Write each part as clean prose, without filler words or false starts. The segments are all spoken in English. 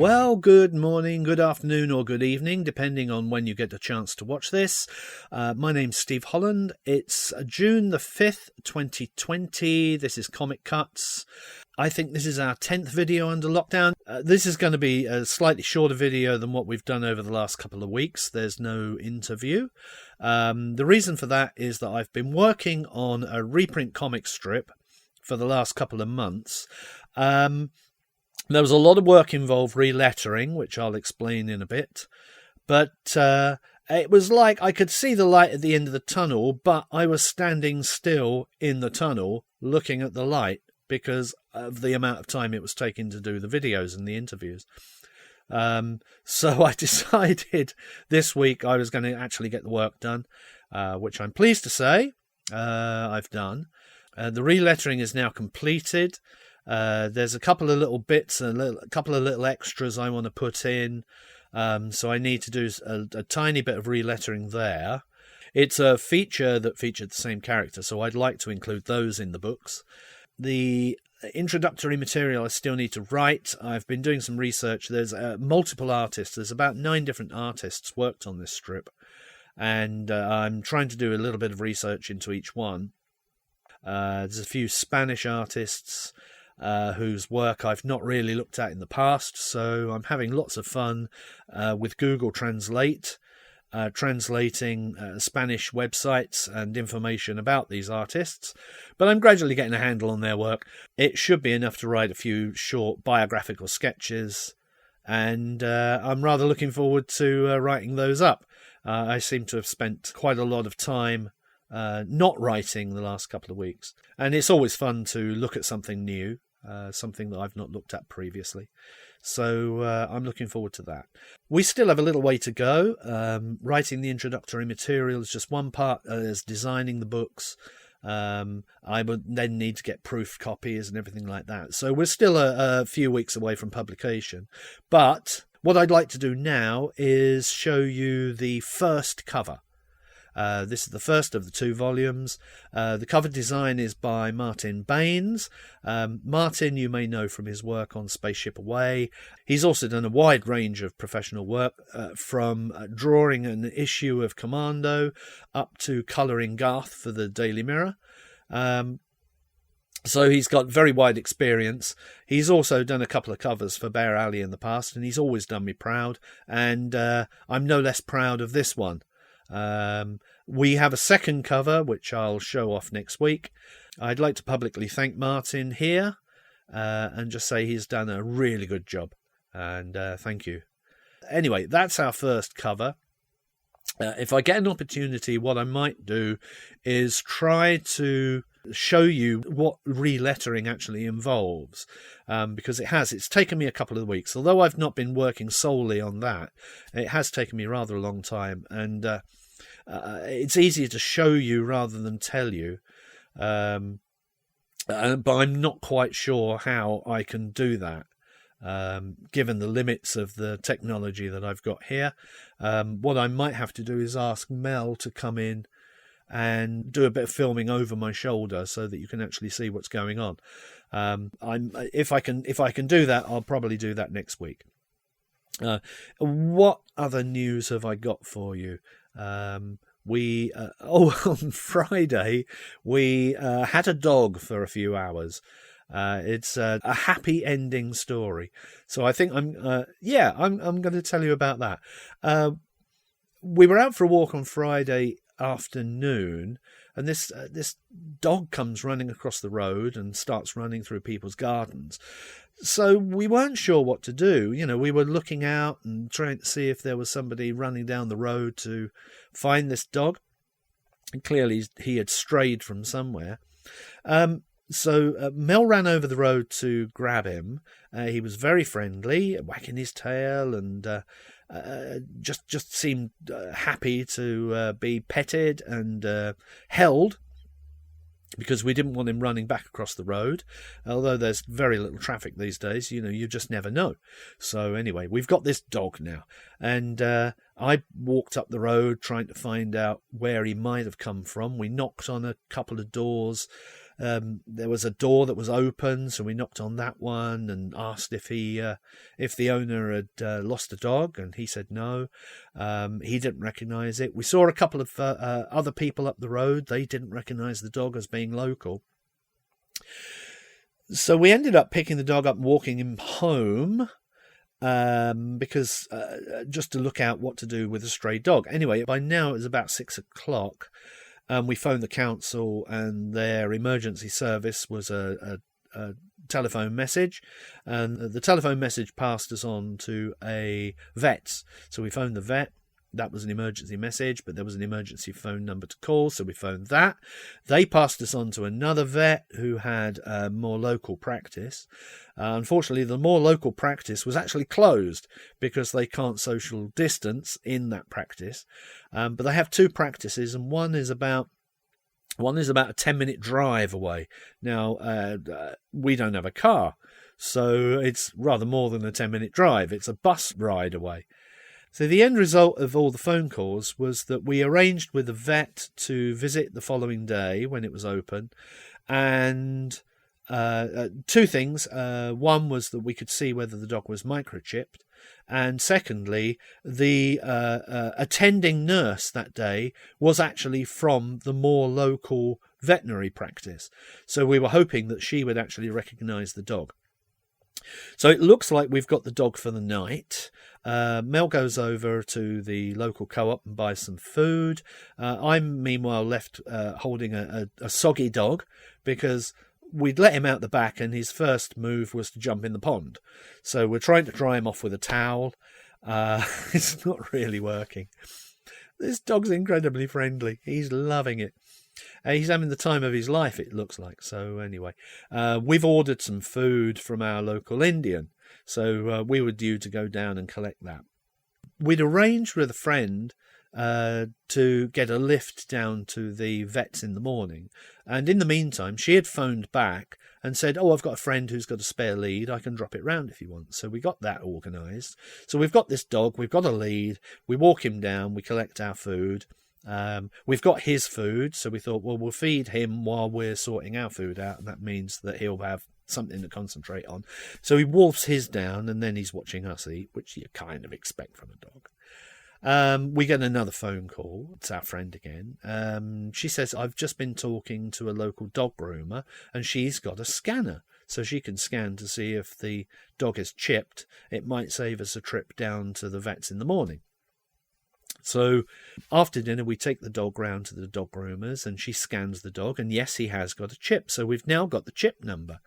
Well, good morning, good afternoon, or good evening, depending on when you get the chance to watch this. My name's Steve Holland. It's June the 5th, 2020. This is Comic Cuts. I think this is our 10th video under lockdown. This is going to be a slightly shorter video than what we've done over the last couple of weeks. There's no interview. The reason for that is that I've been working on a reprint comic strip for the last couple of months. There was a lot of work involved relettering, which I'll explain in a bit. But it was like I could see the light at the end of the tunnel, but I was standing still in the tunnel looking at the light because of the amount of time it was taking to do the videos and the interviews. So I decided this week I was going to actually get the work done, which I'm pleased to say I've done. The relettering is now completed. There's a couple of little bits and a couple of little extras I want to put in. So I need to do a tiny bit of relettering there. It's a feature that featured the same character, so I'd like to include those in the books. The introductory material I still need to write. I've been doing some research. There's multiple artists. There's about 9 different artists worked on this strip. And I'm trying to do a little bit of research into each one. There's a few Spanish artists whose work I've not really looked at in the past, so I'm having lots of fun with Google Translate, translating Spanish websites and information about these artists, but I'm gradually getting a handle on their work. It should be enough to write a few short biographical sketches, and I'm rather looking forward to writing those up. I seem to have spent quite a lot of time not writing the last couple of weeks, and it's always fun to look at something new, something that I've not looked at previously. So I'm looking forward to that. We still have a little way to go. Writing the introductory material is just one part, as designing the books. I would then need to get proof copies and everything like that. So we're still a few weeks away from publication. But what I'd like to do now is show you the first cover. This is the first of the 2 volumes. The cover design is by Martin Baines. Martin, you may know from his work on Spaceship Away. He's also done a wide range of professional work, from drawing an issue of Commando up to colouring Garth for the Daily Mirror. So he's got very wide experience. He's also done a couple of covers for Bear Alley in the past, and he's always done me proud. And I'm no less proud of this one. We have a second cover, which I'll show off next week. I'd like to publicly thank Martin here and just say he's done a really good job. And thank you. Anyway, that's our first cover. If I get an opportunity, what I might do is try to show you what relettering actually involves, because it's taken me a couple of weeks. Although I've not been working solely on that, it has taken me rather a long time, and it's easier to show you rather than tell you, but I'm not quite sure how I can do that, given the limits of the technology that I've got here. What I might have to do is ask Mel to come in and do a bit of filming over my shoulder so that you can actually see what's going on. If I can do that, I'll probably do that next week. What other news have I got for you? On Friday we had a dog for a few hours. It's a happy ending story, so I think I'm going to tell you about that. We were out for a walk on Friday afternoon, and this dog comes running across the road and starts running through people's gardens. So we weren't sure what to do. We were looking out and trying to see if there was somebody running down the road to find this dog. And clearly he had strayed from somewhere. So Mel ran over the road to grab him. He was very friendly, wagging his tail, and just seemed happy to be petted and held, because we didn't want him running back across the road. Although there's very little traffic these days, you just never know. So anyway, we've got this dog now, and I walked up the road trying to find out where he might have come from. We knocked on a couple of doors, There was a door that was open, so we knocked on that one and asked if the owner had lost a dog, and he said no. He didn't recognise it. We saw a couple of other people up the road. They didn't recognise the dog as being local. So we ended up picking the dog up and walking him home, because just to look out what to do with a stray dog. Anyway, by now it was about 6 o'clock. We phoned the council, and their emergency service was a telephone message, and the telephone message passed us on to a vet. So we phoned the vet. That was an emergency message, but there was an emergency phone number to call, so we phoned that. They passed us on to another vet who had more local practice. Unfortunately, the more local practice was actually closed because they can't social distance in that practice. But they have two practices, and one is about a 10-minute drive away. Now, we don't have a car, so it's rather more than a 10-minute drive. It's a bus ride away. So the end result of all the phone calls was that we arranged with the vet to visit the following day when it was open. And two things. One was that we could see whether the dog was microchipped. And secondly, the attending nurse that day was actually from the more local veterinary practice. So we were hoping that she would actually recognise the dog. So it looks like we've got the dog for the night. Mel goes over to the local co-op and buys some food. I'm meanwhile left holding a soggy dog because we'd let him out the back and his first move was to jump in the pond. So we're trying to dry him off with a towel. It's not really working. This dog's incredibly friendly. He's loving it. He's having the time of his life, it looks like. So anyway, we've ordered some food from our local Indian. So we were due to go down and collect that. We'd arranged with a friend to get a lift down to the vets in the morning. And in the meantime, she had phoned back and said, I've got a friend who's got a spare lead. I can drop it round if you want. So we got that organised. So we've got this dog. We've got a lead. We walk him down. We collect our food. We've got his food. So we thought, well, we'll feed him while we're sorting our food out. And that means that he'll have something to concentrate on. So he wolfs his down and then he's watching us eat, which you kind of expect from a dog. We get another phone call. It's our friend again. She says, I've just been talking to a local dog groomer and she's got a scanner. So she can scan to see if the dog is chipped. It might save us a trip down to the vets in the morning. So after dinner, we take the dog round to the dog groomers and she scans the dog. And yes, he has got a chip. So we've now got the chip number.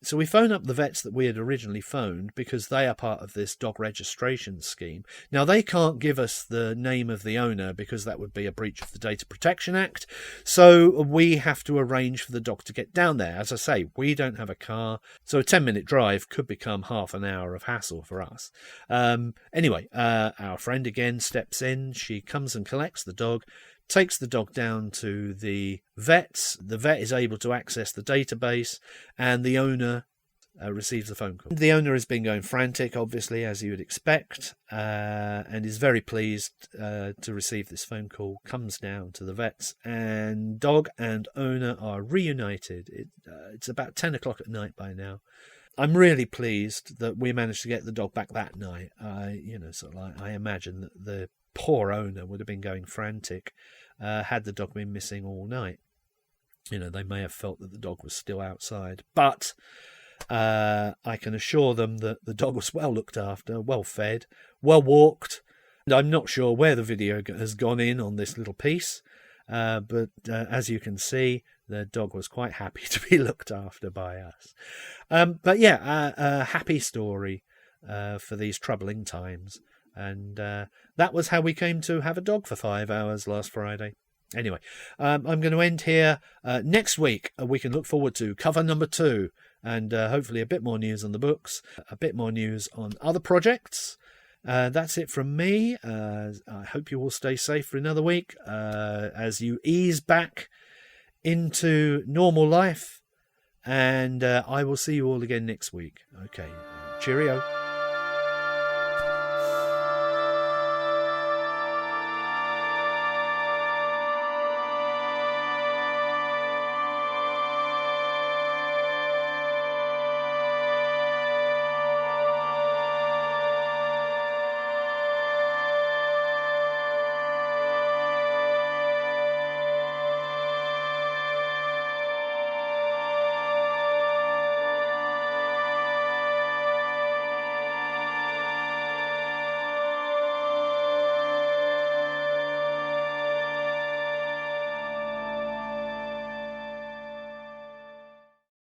So we phone up the vets that we had originally phoned because they are part of this dog registration scheme. Now, they can't give us the name of the owner because that would be a breach of the Data Protection Act. So we have to arrange for the dog to get down there. As I say, we don't have a car. So a 10-minute drive could become half an hour of hassle for us. Anyway, our friend again steps in. She comes and collects the dog, takes the dog down to the vets. The vet is able to access the database and the owner receives a phone call. The owner has been going frantic, obviously, as you would expect, and is very pleased to receive this phone call, comes down to the vets, and dog and owner are reunited. It's about 10 o'clock at night by now. I'm really pleased that we managed to get the dog back that night. I imagine that the poor owner would have been going frantic had the dog been missing all night. They may have felt that the dog was still outside, but I can assure them that the dog was well looked after, well fed, well walked. And I'm not sure where the video has gone in on this little piece, but as you can see, the dog was quite happy to be looked after by us. But yeah, a happy story for these troubling times. And that was how we came to have a dog for 5 hours last Friday. Anyway, I'm going to end here. Next week, we can look forward to cover number 2 and hopefully a bit more news on the books, a bit more news on other projects. That's it from me. I hope you all stay safe for another week as you ease back into normal life. And I will see you all again next week. Okay, cheerio.